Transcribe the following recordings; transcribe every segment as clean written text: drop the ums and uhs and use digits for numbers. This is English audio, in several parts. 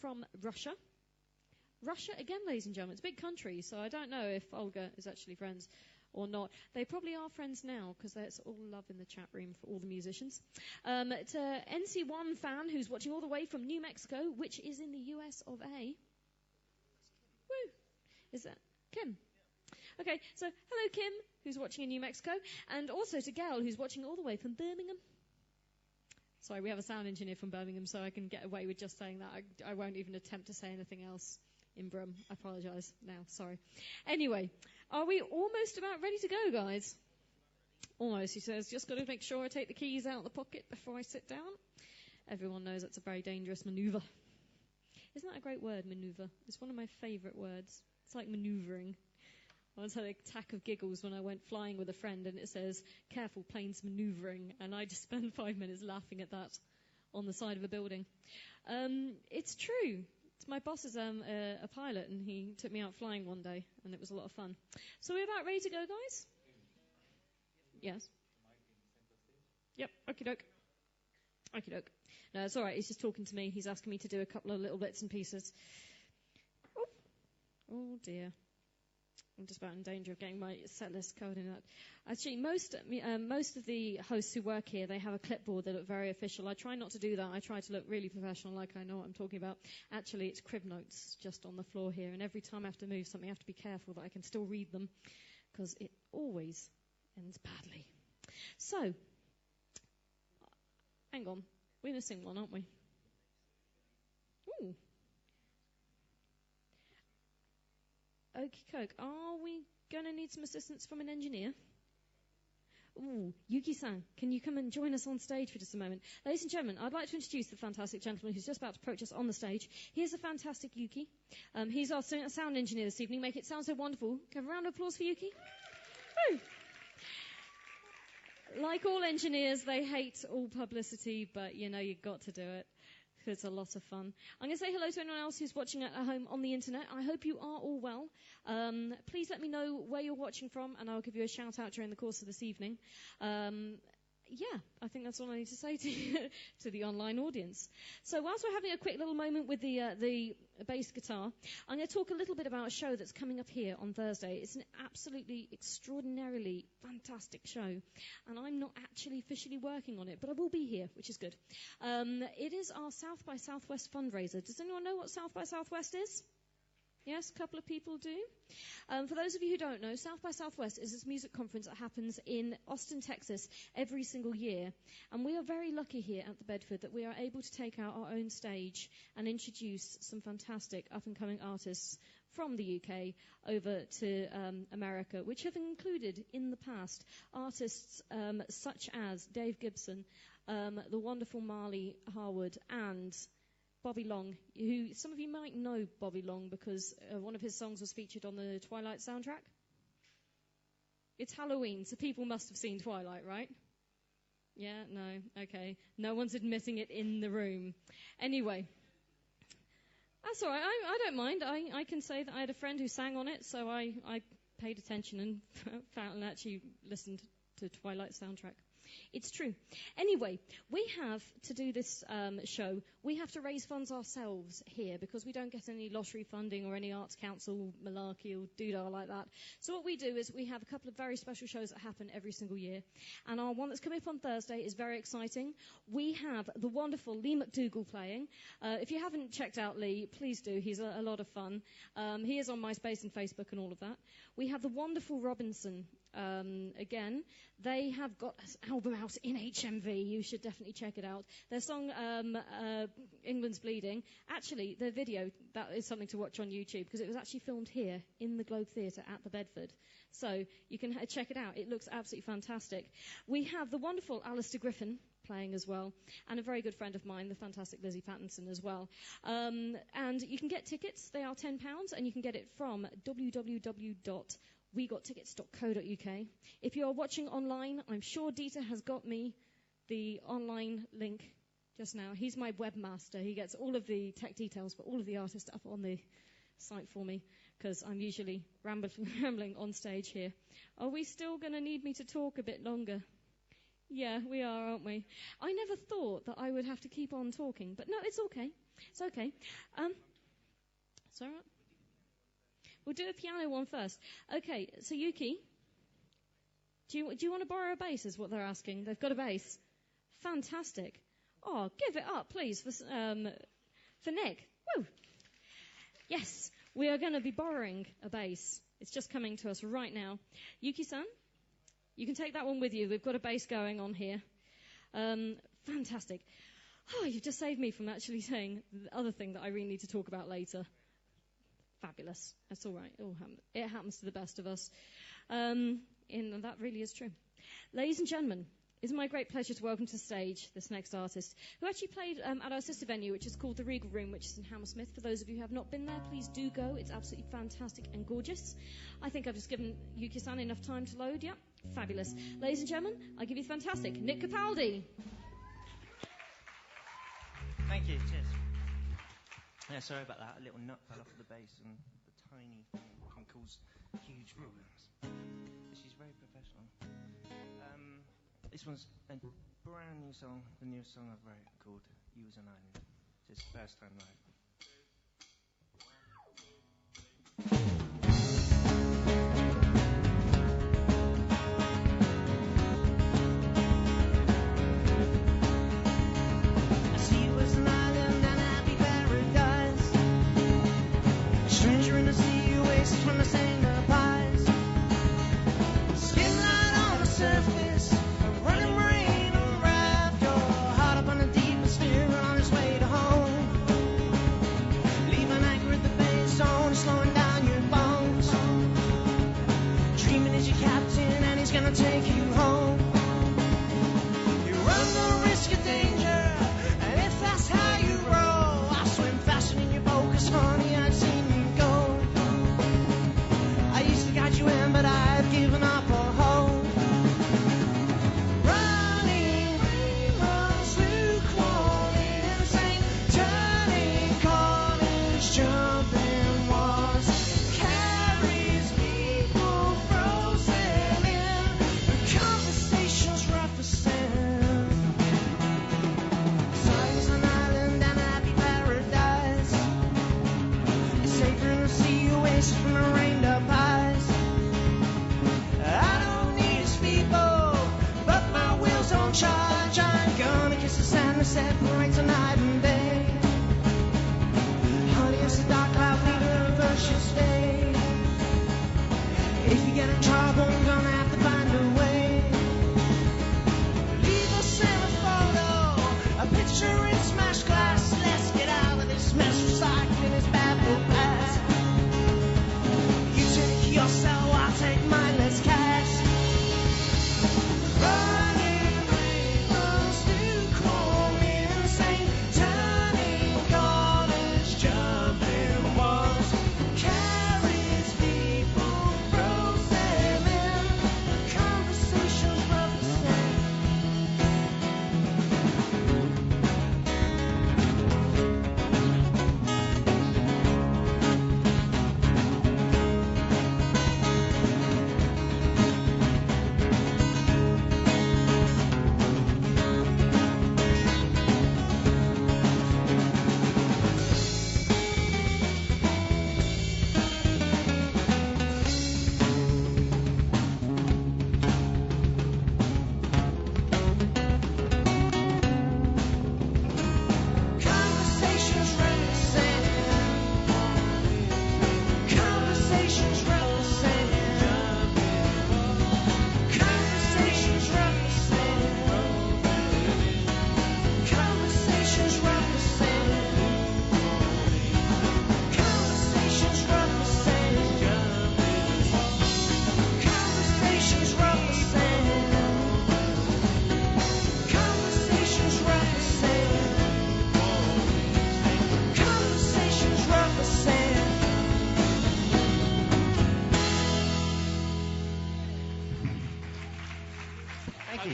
from Russia. Russia, again, ladies and gentlemen, it's a big country, so I don't know if Olga is actually friends or not. They probably are friends now, because there's all love in the chat room for all the musicians. It's a NC1 fan who's watching all the way from New Mexico, which is in the US of A. Woo! Is that Kim? Okay, so hello Kim, who's watching in New Mexico, and also to Gail, who's watching all the way from Birmingham. Sorry, we have a sound engineer from Birmingham, so I can get away with just saying that. I won't even attempt to say anything else in Brum. I apologise now, sorry. Anyway, are we almost about ready to go, guys? Almost, he says. Just got to make sure I take the keys out of the pocket before I sit down. Everyone knows that's a very dangerous manoeuvre. Isn't that a great word, manoeuvre? It's one of my favourite words. It's like manoeuvring. I once had an attack of giggles when I went flying with a friend and it says, careful, plane's manoeuvring. And I just spent 5 minutes laughing at that on the side of a building. It's true. My boss is a pilot and he took me out flying one day and it was a lot of fun. So we're about ready to go, guys? Yes. Yep, okie doke. Okie doke. No, it's alright, he's just talking to me. He's asking me to do a couple of little bits and pieces. Oh dear. I'm just about in danger of getting my set list covered in that. Actually, most of the hosts who work here, they have a clipboard that look very official. I try not to do that. I try to look really professional, like I know what I'm talking about. Actually, it's crib notes just on the floor here, and every time I have to move something, I have to be careful that I can still read them, because it always ends badly. So, hang on. We're missing one, aren't we? Ooh. Okie coke. Are we going to need some assistance from an engineer? Ooh, Yuki-san, can you come and join us on stage for just a moment? Ladies and gentlemen, I'd like to introduce the fantastic gentleman who's just about to approach us on the stage. Here's the fantastic Yuki. He's our sound engineer this evening. Make it sound so wonderful. Can I have a round of applause for Yuki? Woo! Like all engineers, they hate all publicity, but, you know, you've got to do it. It's a lot of fun. I'm going to say hello to anyone else who's watching at home on the internet. I hope you are all well. Please let me know where you're watching from, and I'll give you a shout out during the course of this evening. Yeah, I think that's all I need to say to the online audience. So whilst we're having a quick little moment with the bass guitar, I'm going to talk a little bit about a show that's coming up here on Thursday. It's an absolutely extraordinarily fantastic show, and I'm not actually officially working on it, but I will be here, which is good. It is our South by Southwest fundraiser. Does anyone know what South by Southwest is? Yes, a couple of people do. For those of you who don't know, South by Southwest is this music conference that happens in Austin, Texas, every single year. And we are very lucky here at the Bedford that we are able to take out our own stage and introduce some fantastic up-and-coming artists from the UK over to America, which have included in the past artists such as Dave Gibson, the wonderful Marley Harwood, and Bobby Long, who some of you might know Bobby Long because one of his songs was featured on the Twilight soundtrack. It's Halloween, so people must have seen Twilight, right? Yeah, no, okay. No one's admitting it in the room. Anyway, that's all right. I don't mind. I can say that I had a friend who sang on it, so I paid attention and actually listened to Twilight soundtrack. It's true. Anyway, we have to do this show. We have to raise funds ourselves here because we don't get any lottery funding or any arts council malarkey or doodah like that. So what we do is we have a couple of very special shows that happen every single year. And our one that's coming up on Thursday is very exciting. We have the wonderful Lee McDougall playing. If you haven't checked out Lee, please do. He's a lot of fun. He is on MySpace and Facebook and all of that. We have the wonderful Robinson. Again, they have got an album out in HMV. You should definitely check it out. Their song, England's Bleeding, actually, their video, that is something to watch on YouTube because it was actually filmed here in the Globe Theatre at the Bedford. So you can check it out. It looks absolutely fantastic. We have the wonderful Alistair Griffin playing as well, and a very good friend of mine, the fantastic Lizzie Pattinson as well. And you can get tickets. They are £10, and you can get it from www.wegottickets.co.uk. If you are watching online, I'm sure Dieter has got me the online link just now. He's my webmaster. He gets all of the tech details for all of the artists up on the site for me because I'm usually rambling on stage here. Are we still going to need me to talk a bit longer? Yeah, we are, aren't we? I never thought that I would have to keep on talking, but no, it's okay. It's okay. It's all right. We'll do a piano one first. Okay, so Yuki, do you want to borrow a bass is what they're asking. They've got a bass. Fantastic. Oh, give it up, please, for Nick. Woo! Yes, we are going to be borrowing a bass. It's just coming to us right now. Yuki-san, you can take that one with you. We've got a bass going on here. Fantastic. Oh, you've just saved me from actually saying the other thing that I really need to talk about later. Fabulous. That's all right. It happens to the best of us. And that really is true. Ladies and gentlemen, it's my great pleasure to welcome to the stage this next artist, who actually played at our sister venue, which is called the Regal Room, which is in Hammersmith. For those of you who have not been there, please do go. It's absolutely fantastic and gorgeous. I think I've just given Yuki-san enough time to load. Yeah, fabulous. Ladies and gentlemen, I give you fantastic Nick Capaldi. Thank you. Cheers. Yeah, sorry about that. A little nut fell off of the bass, and the tiny thing can cause huge problems. She's very professional. This one's a brand new song, the newest song I've wrote, called You Was an Island. It's his first time live.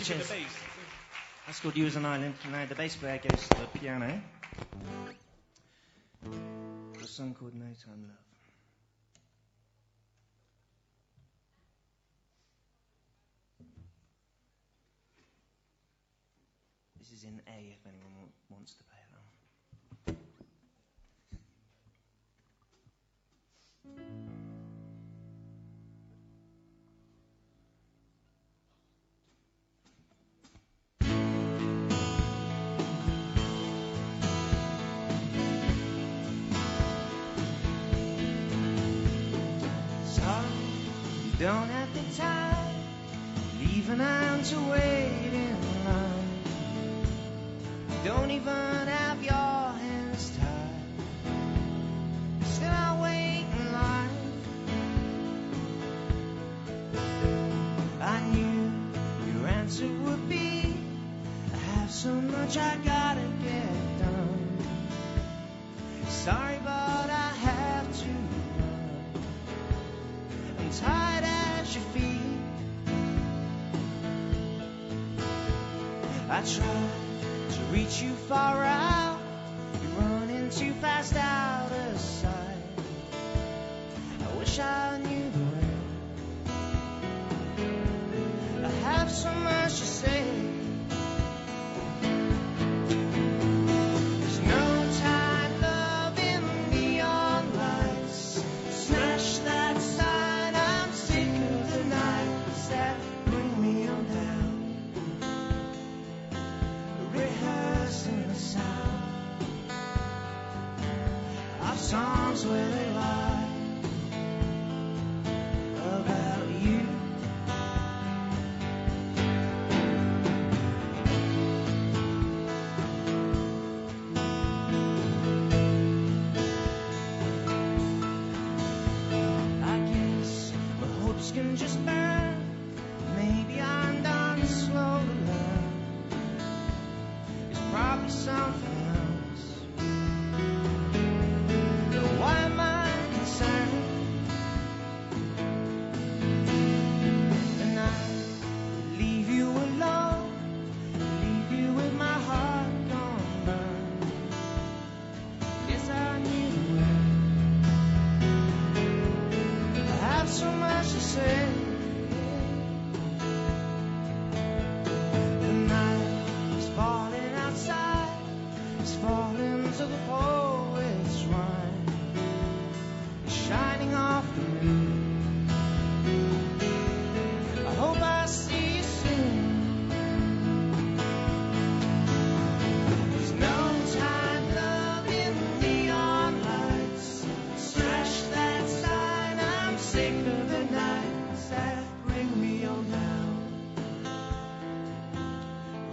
Cheers. That's called You As an Island. Now the bass player goes to the piano. A song called No Time Love. This is in A if anyone wants to play along. Don't have the time, leaving on to wait in line. Don't even have your hands tied. Still I wait in line. I knew your answer would be, I have so much I gotta get done. Sorry, but I have to run. I'm tired as your feet. I tried to reach you far out. You're running too fast out of sight. I wish I knew where. I have so much to say. There's no time, love in neon lights. Smash that sign. I'm sick of the nights that bring me on down. Rehearsing the sound of songs where they lie about you. I guess my hopes can just burn. Maybe I'm done slow to learn. It's probably something else. But why am I concerned? And I leave you alone, leave you with my heart gone burn. Guess I knew it. I have so much to say. The night is falling outside, it's falling to the poet's rhyme. It's shining off the moon. I hope I see you soon. There's no time, love in neon lights. Smash that sign. I'm sick of the nights that bring me on down.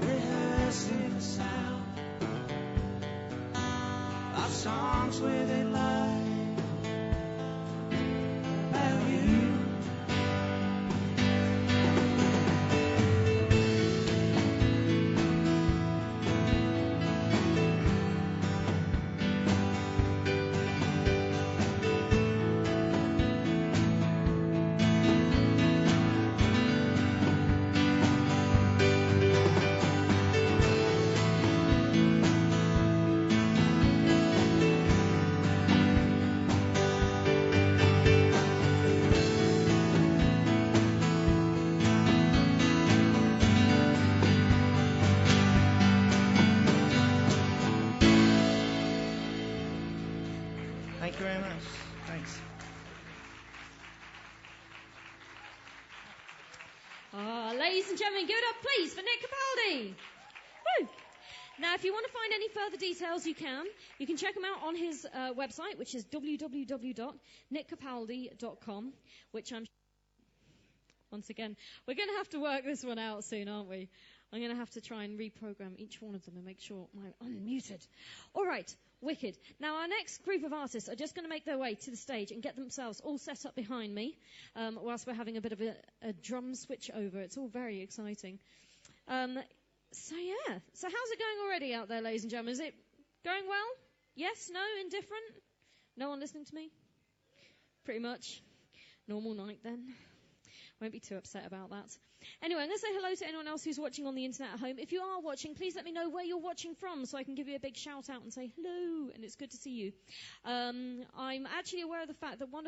Rehearsing the sound of songs where they lie about you. Thank you very much. Thanks. Ladies and gentlemen, give it up, please, for Nick Capaldi. Woo! Now, if you want to find any further details, you can. You can check him out on his website, which is www.nickcapaldi.com, which I'm... Once again, we're going to have to work this one out soon, aren't we? I'm going to have to try and reprogram each one of them and make sure I'm unmuted. All right, wicked. Now, our next group of artists are just going to make their way to the stage and get themselves all set up behind me whilst we're having a bit of a drum switch over. It's all very exciting. So, yeah. So how's it going already out there, ladies and gentlemen? Is it going well? Yes? No? Indifferent? No one listening to me? Pretty much. Normal night, then. Won't be too upset about that. Anyway, I'm going to say hello to anyone else who's watching on the internet at home. If you are watching, please let me know where you're watching from so I can give you a big shout out and say hello, and it's good to see you. I'm actually aware of the fact that one of